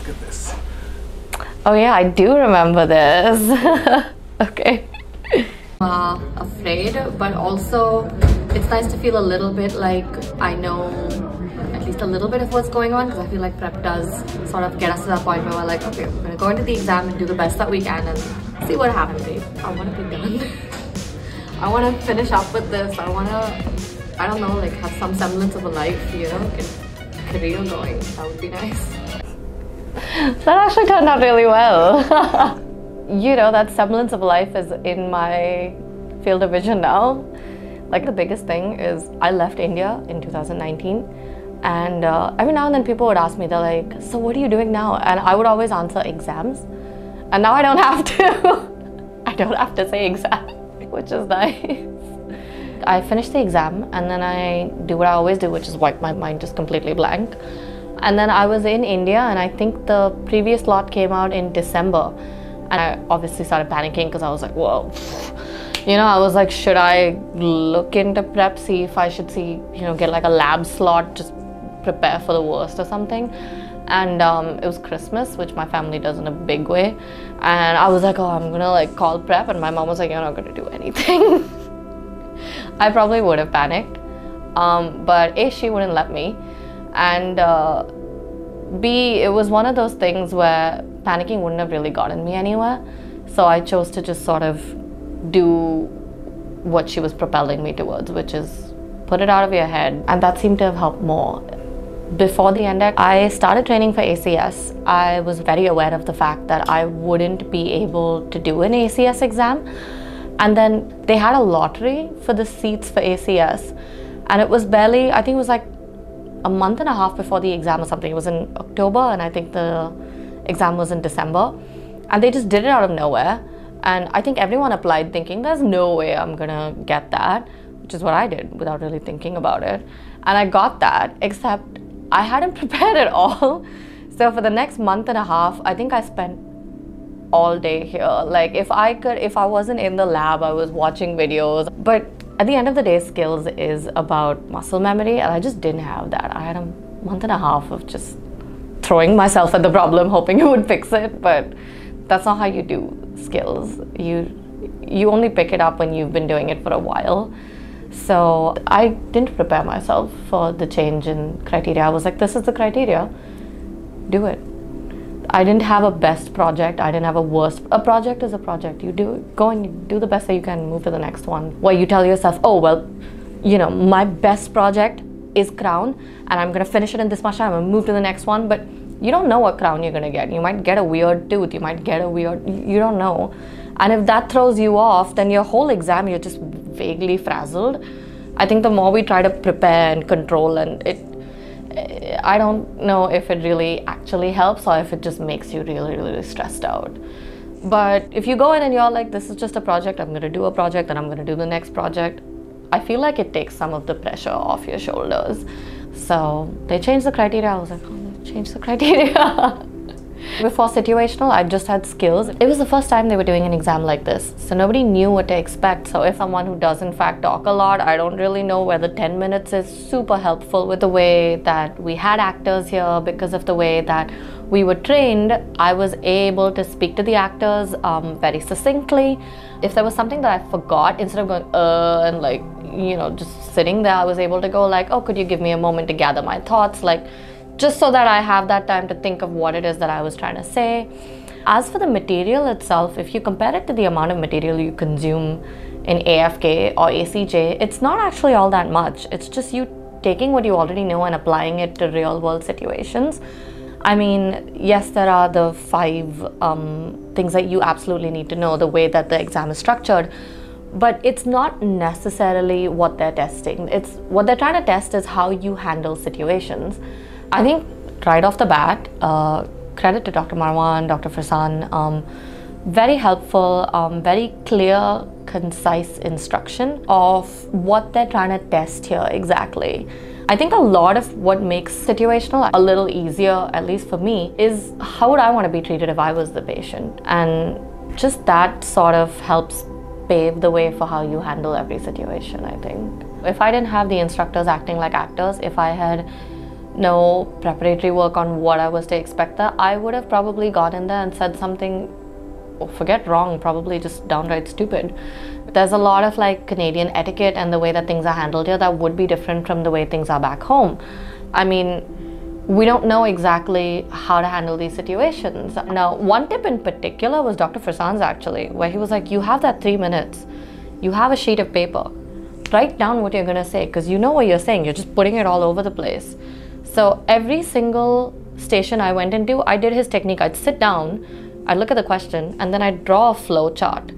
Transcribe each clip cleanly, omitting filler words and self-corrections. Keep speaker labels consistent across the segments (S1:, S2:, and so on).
S1: Look at this.
S2: Oh yeah, I do remember this. Okay. Afraid, but also it's nice to feel a little bit like I know at least a little bit of what's going on, because I feel like prep does sort of get us to that point where we're like, okay, we're gonna go into the exam and do the best that we can and see what happens, babe. I want to be done. I want to finish up with this. I want to, I don't know, like have some semblance of a life, you know, get a career going. That would be nice. That actually turned out really well. You know, that semblance of life is in my field of vision now. Like the biggest thing is I left India in 2019, and every now and then people would ask me, they're like, so what are you doing now? And I would always answer exams, and now I don't have to. I don't have to say exam, which is nice. I finish the exam and then I do what I always do, which is wipe my mind just completely blank. And then I was in India, and I think the previous lot came out in December. And I obviously started panicking because I was like, whoa. You know, I was like, should I look into prep, see if I should get like a lab slot, just prepare for the worst or something. And it was Christmas, which my family does in a big way. And I was like, oh, I'm gonna like call prep. And my mom was like, you're not gonna do anything. I probably would have panicked. But A, she wouldn't let me. And B, it was one of those things where panicking wouldn't have really gotten me anywhere. So I chose to just sort of do what she was propelling me towards, which is put it out of your head. And that seemed to have helped more. Before the NDECC, I started training for ACS. I was very aware of the fact that I wouldn't be able to do an ACS exam. And then they had a lottery for the seats for ACS. And it was barely, I think it was like a month and a half before the exam or something. It was in October, and I think the exam was in December. And they just did it out of nowhere. And I think everyone applied thinking, there's no way I'm gonna get that, which is what I did without really thinking about it. And I got that, except I hadn't prepared at all. So for the next month and a half, I think I spent all day here. Like if I wasn't in the lab, I was watching videos. But at the end of the day, skills is about muscle memory, and I just didn't have that. I had a month and a half of just throwing myself at the problem, hoping it would fix it, but that's not how you do skills. You only pick it up when you've been doing it for a while. So I didn't prepare myself for the change in criteria. I was like, this is the criteria, do it. I didn't have a best project, I didn't have a worst. A project is a project. You go and you do the best that you can, move to the next one. Where you tell yourself, oh, well, you know, my best project is crown, and I'm gonna finish it in this much time, I'm gonna move to the next one, but you don't know what crown you're gonna get. You might get a weird tooth, you might get a weird, you don't know. And if that throws you off, then your whole exam, you're just vaguely frazzled. I think the more we try to prepare and control, and I don't know if it really actually helps or if it just makes you really, really stressed out. But if you go in and you're like, this is just a project, I'm gonna do a project, and I'm gonna do the next project, I feel like it takes some of the pressure off your shoulders. So they changed the criteria. I was like, oh, they changed the criteria. Before situational, I just had skills. It was the first time they were doing an exam like this, so nobody knew what to expect. So if someone who does in fact talk a lot, I don't really know whether 10 minutes is super helpful. With the way that we had actors here, because of the way that we were trained, I was able to speak to the actors very succinctly. If there was something that I forgot, instead of going and like, you know, just sitting there, I was able to go like, oh, could you give me a moment to gather my thoughts, like just so that I have that time to think of what it is that I was trying to say. As for the material itself, if you compare it to the amount of material you consume in AFK or ACJ, it's not actually all that much. It's just you taking what you already know and applying it to real world situations. I mean, yes, there are the 5 things that you absolutely need to know, the way that the exam is structured, but it's not necessarily what they're testing. What they're trying to test is how you handle situations. I think right off the bat, credit to Dr. Marwan, Dr. Farsan, very helpful, very clear, concise instruction of what they're trying to test here exactly. I think a lot of what makes situational a little easier, at least for me, is how would I want to be treated if I was the patient? And just that sort of helps pave the way for how you handle every situation, I think. If I didn't have the instructors acting like actors, if I had no preparatory work on what I was to expect there, I would have probably gone in there and said something, forget wrong, probably just downright stupid. There's a lot of like Canadian etiquette and the way that things are handled here that would be different from the way things are back home. I mean, we don't know exactly how to handle these situations. Now, one tip in particular was Dr. Farsan's actually, where he was like, you have that 3 minutes, you have a sheet of paper, write down what you're gonna say, because you know what you're saying, you're just putting it all over the place. So every single station I went into, I did his technique. I'd sit down, I'd look at the question, and then I'd draw a flow chart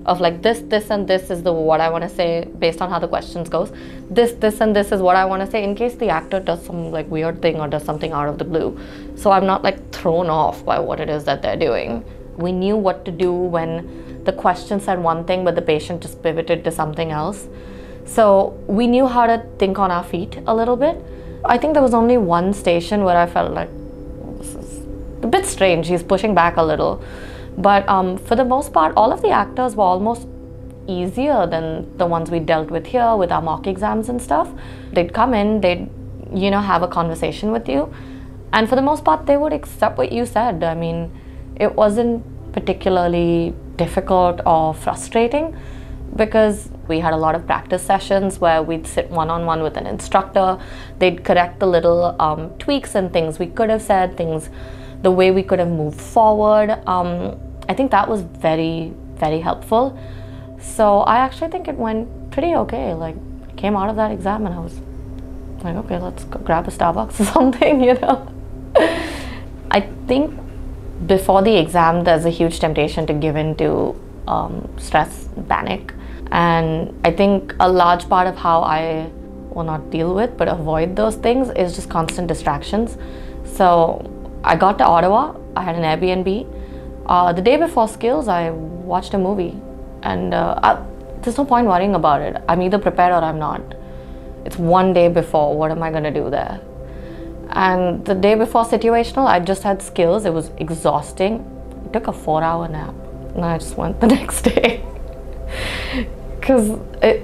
S2: of like this, and this is what I want to say based on how the questions goes. This, and this is what I want to say in case the actor does some like weird thing or does something out of the blue. So I'm not like thrown off by what it is that they're doing. We knew what to do when the question said one thing, but the patient just pivoted to something else. So we knew how to think on our feet a little bit. I think there was only one station where I felt like, this is a bit strange, he's pushing back a little. But for the most part, all of the actors were almost easier than the ones we dealt with here with our mock exams and stuff. They'd come in, they'd, you know, have a conversation with you. And for the most part, they would accept what you said. I mean, it wasn't particularly difficult or frustrating because we had a lot of practice sessions where we'd sit one-on-one with an instructor. They'd correct the little tweaks and things we could have said, things the way we could have moved forward. I think that was very, very helpful. So I actually think it went pretty okay. Like, I came out of that exam and I was like, okay, let's go grab a Starbucks or something, you know. I think before the exam, there's a huge temptation to give in to stress, panic. And I think a large part of how I will not deal with, but avoid those things is just constant distractions. So I got to Ottawa, I had an Airbnb. The day before skills, I watched a movie. And there's no point worrying about it. I'm either prepared or I'm not. It's one day before, what am I gonna do there? And the day before situational, I just had skills. It was exhausting. I took a 4-hour nap and I just went the next day. Because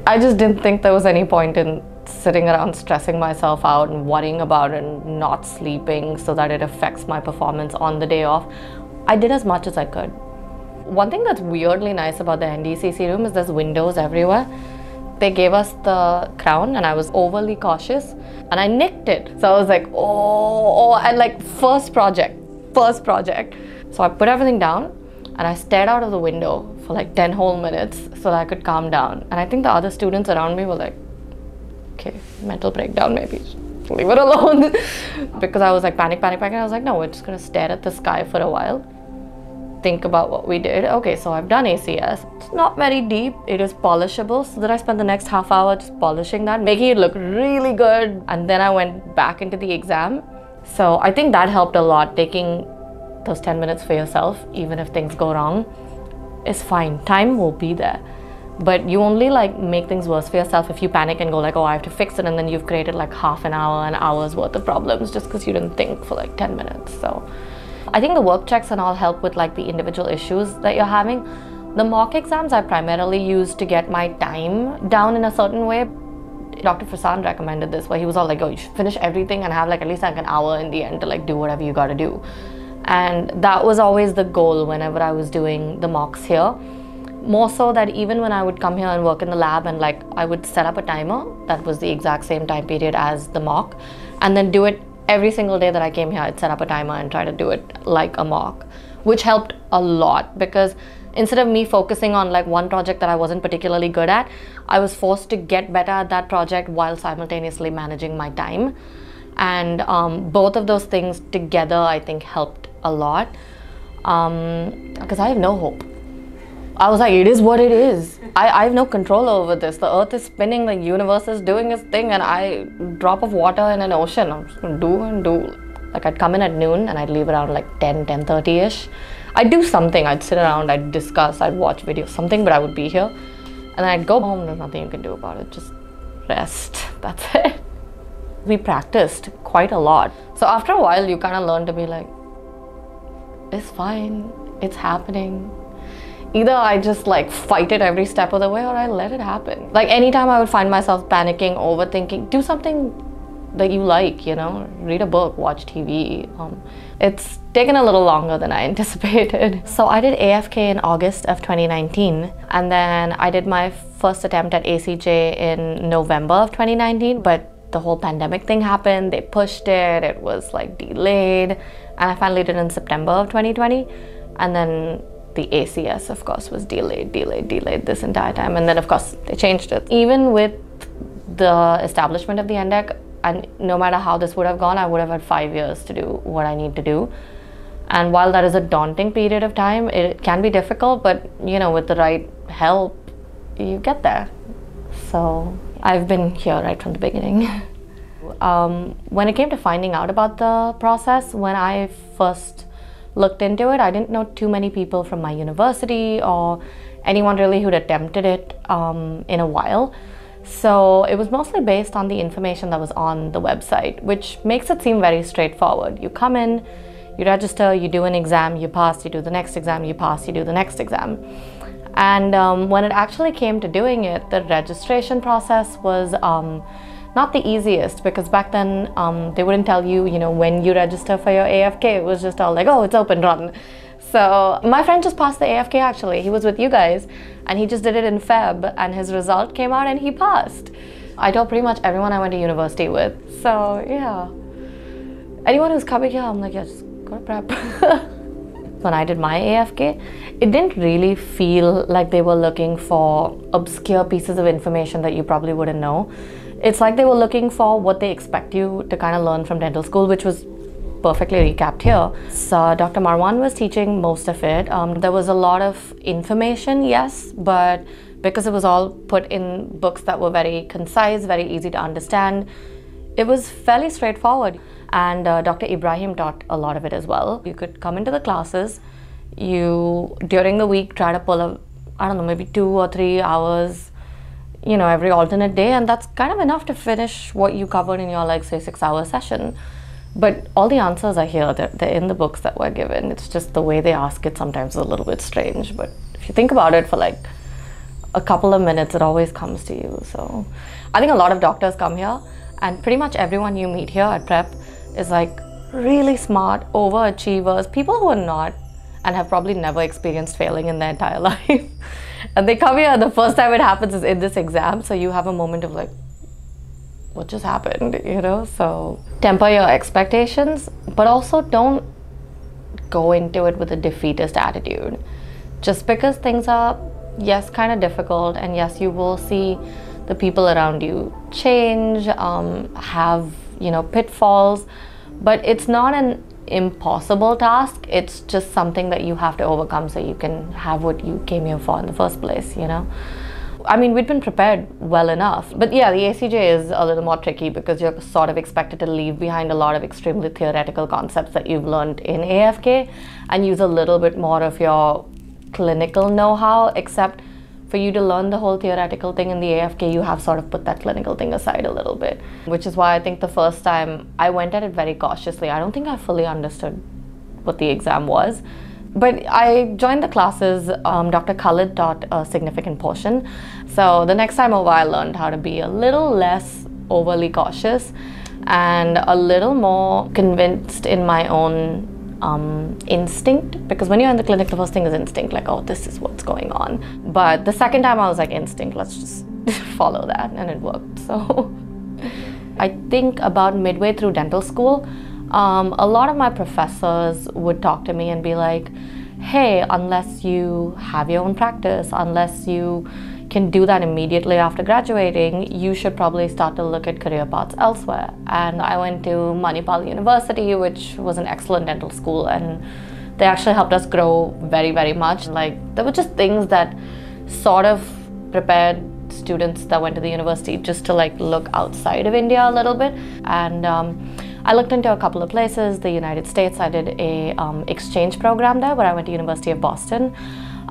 S2: I just didn't think there was any point in sitting around stressing myself out and worrying about it and not sleeping so that it affects my performance on the day off. I did as much as I could. One thing that's weirdly nice about the NDECC room is there's windows everywhere. They gave us the crown and I was overly cautious and I nicked it. So I was like, oh, and like first project. So I put everything down and I stared out of the window for like 10 whole minutes so that I could calm down. And I think the other students around me were like, okay, mental breakdown maybe, leave it alone. Because I was like panic. I was like, no, we're just gonna stare at the sky for a while. Think about what we did. Okay, so I've done ACS. It's not very deep. It is polishable. So then I spent the next half hour just polishing that, making it look really good. And then I went back into the exam. So I think that helped a lot. Taking those 10 minutes for yourself, even if things go wrong, is fine. Time will be there. But you only like make things worse for yourself if you panic and go like, oh, I have to fix it. And then you've created like half an hour, an hour's worth of problems just because you didn't think for like 10 minutes. So I think the work checks and all help with like the individual issues that you're having. The mock exams I primarily used to get my time down in a certain way. Dr. Farsan recommended this, where he was all like, oh, you should finish everything and have like at least like an hour in the end to like do whatever you gotta do. And that was always the goal whenever I was doing the mocks here. More so that even when I would come here and work in the lab and like I would set up a timer that was the exact same time period as the mock, and then do it every single day that I came here. I'd set up a timer and try to do it like a mock, which helped a lot because instead of me focusing on like one project that I wasn't particularly good at, I was forced to get better at that project while simultaneously managing my time. And both of those things together I think helped a lot because I have no hope. I was like, it is what it is. I have no control over this. The earth is spinning, the universe is doing its thing, and I, drop of water in an ocean, I'm just gonna do and do. Like I'd come in at noon and I'd leave around like 10:30ish. I'd do something, I'd sit around, I'd discuss, I'd watch videos, something, but I would be here. And then I'd go home, there's nothing you can do about it, just rest, that's it. We practiced quite a lot. So after a while, you kind of learn to be like, it's fine, it's happening. Either I just like fight it every step of the way or I let it happen. Like anytime I would find myself panicking, overthinking, do something that you like, you know, read a book, watch TV. It's taken a little longer than I anticipated. So I did AFK in August of 2019, and then I did my first attempt at ACJ in November of 2019, but the whole pandemic thing happened, they pushed it, it was like delayed, and I finally did it in September of 2020, and then the ACS, of course, was delayed this entire time, and then of course they changed it. Even with the establishment of the NDECC, and no matter how this would have gone, I would have had 5 years to do what I need to do. And while that is a daunting period of time, it can be difficult, but you know, with the right help, you get there. So I've been here right from the beginning. When it came to finding out about the process, when I first looked into it, I didn't know too many people from my university or anyone really who'd attempted it in a while. So it was mostly based on the information that was on the website, which makes it seem very straightforward. You come in, you register, you do an exam, you pass, you do the next exam, you pass, you do the next exam. And when it actually came to doing it, the registration process was not the easiest, because back then they wouldn't tell you, you know, when you register for your AFK. It was just all like, oh, it's open, run. So my friend just passed the AFK actually. He was with you guys and he just did it in Feb, and his result came out and he passed. I told pretty much everyone I went to university with. So yeah, anyone who's coming here, I'm like, yeah, just go to prep. When I did my AFK, it didn't really feel like they were looking for obscure pieces of information that you probably wouldn't know. It's like they were looking for what they expect you to kind of learn from dental school, which was perfectly recapped here. So Dr. Marwan was teaching most of it. There was a lot of information, yes, but because it was all put in books that were very concise, very easy to understand, it was fairly straightforward. And Dr. Ibrahim taught a lot of it as well. You could come into the classes, you, during the week, try to pull up, I don't know, maybe 2 or 3 hours, you know, every alternate day, and that's kind of enough to finish what you covered in your, like, say, 6-hour session. But all the answers are here, they're in the books that were given. It's just the way they ask it sometimes is a little bit strange, but if you think about it for like a couple of minutes, it always comes to you. So I think a lot of doctors come here, and pretty much everyone you meet here at prep is like really smart, overachievers, people who are not and have probably never experienced failing in their entire life. And they come here and the first time it happens is in this exam, so you have a moment of like, what just happened, you know? So temper your expectations, but also don't go into it with a defeatist attitude. Just because things are, yes, kind of difficult, and yes, you will see the people around you change, have, you know, pitfalls, but it's not an impossible task. It's just something that you have to overcome so you can have what you came here for in the first place, you know? I mean, we'd been prepared well enough, but yeah, the ACJ is a little more tricky because you're sort of expected to leave behind a lot of extremely theoretical concepts that you've learned in AFK and use a little bit more of your clinical know-how, except for you to learn the whole theoretical thing in the AFK, you have sort of put that clinical thing aside a little bit, which is why I think the first time I went at it very cautiously. I don't think I fully understood what the exam was. But I joined the classes. Dr. Khalid taught a significant portion. So the next time over, I learned how to be a little less overly cautious and a little more convinced in my own instinct. Because when you're in the clinic, the first thing is instinct, like, oh, this is what's going on. But the second time I was like, instinct, let's just follow that, and it worked. So I think about midway through dental school, a lot of my professors would talk to me and be like, hey, unless you have your own practice, unless you can do that immediately after graduating, you should probably start to look at career paths elsewhere. And I went to Manipal University, which was an excellent dental school, and they actually helped us grow very, very much. Like, there were just things that sort of prepared students that went to the university just to like look outside of India a little bit. And I looked into a couple of places. The United States, I did a exchange program there where I went to University of Boston.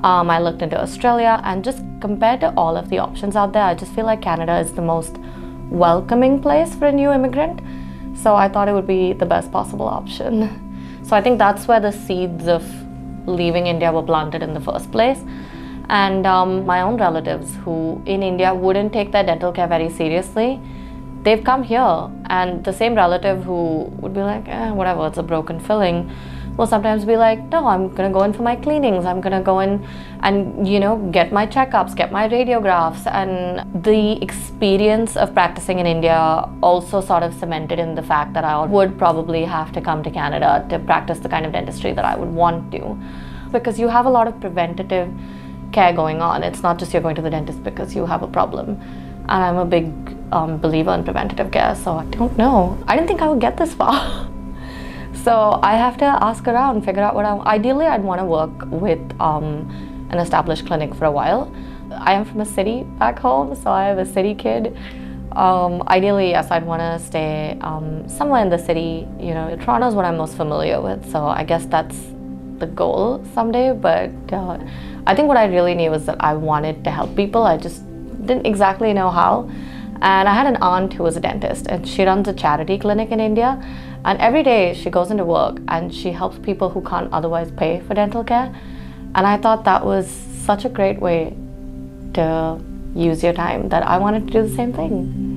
S2: I looked into Australia, and just compared to all of the options out there, I just feel like Canada is the most welcoming place for a new immigrant. So I thought it would be the best possible option. So I think that's where the seeds of leaving India were planted in the first place. And my own relatives who in India wouldn't take their dental care very seriously they've come here, and the same relative who would be like, whatever, it's a broken filling, will sometimes be like, no, I'm gonna go in for my cleanings, I'm gonna go in and, you know, get my checkups, get my radiographs. And the experience of practicing in India also sort of cemented in the fact that I would probably have to come to Canada to practice the kind of dentistry that I would want to, because you have a lot of preventative care going on. It's not just you're going to the dentist because you have a problem. And I'm a big believer in preventative care, so I don't know. I didn't think I would get this far. So I have to ask around, figure out what ideally I'd want to work with an established clinic for a while. I am from a city back home, so I have a city kid. Ideally, yes, I'd want to stay somewhere in the city. You know, Toronto is what I'm most familiar with, so I guess that's the goal someday. But I think what I really knew was that I wanted to help people. I just didn't exactly know how. And I had an aunt who was a dentist, and she runs a charity clinic in India. And every day she goes into work and she helps people who can't otherwise pay for dental care. And I thought that was such a great way to use your time that I wanted to do the same thing.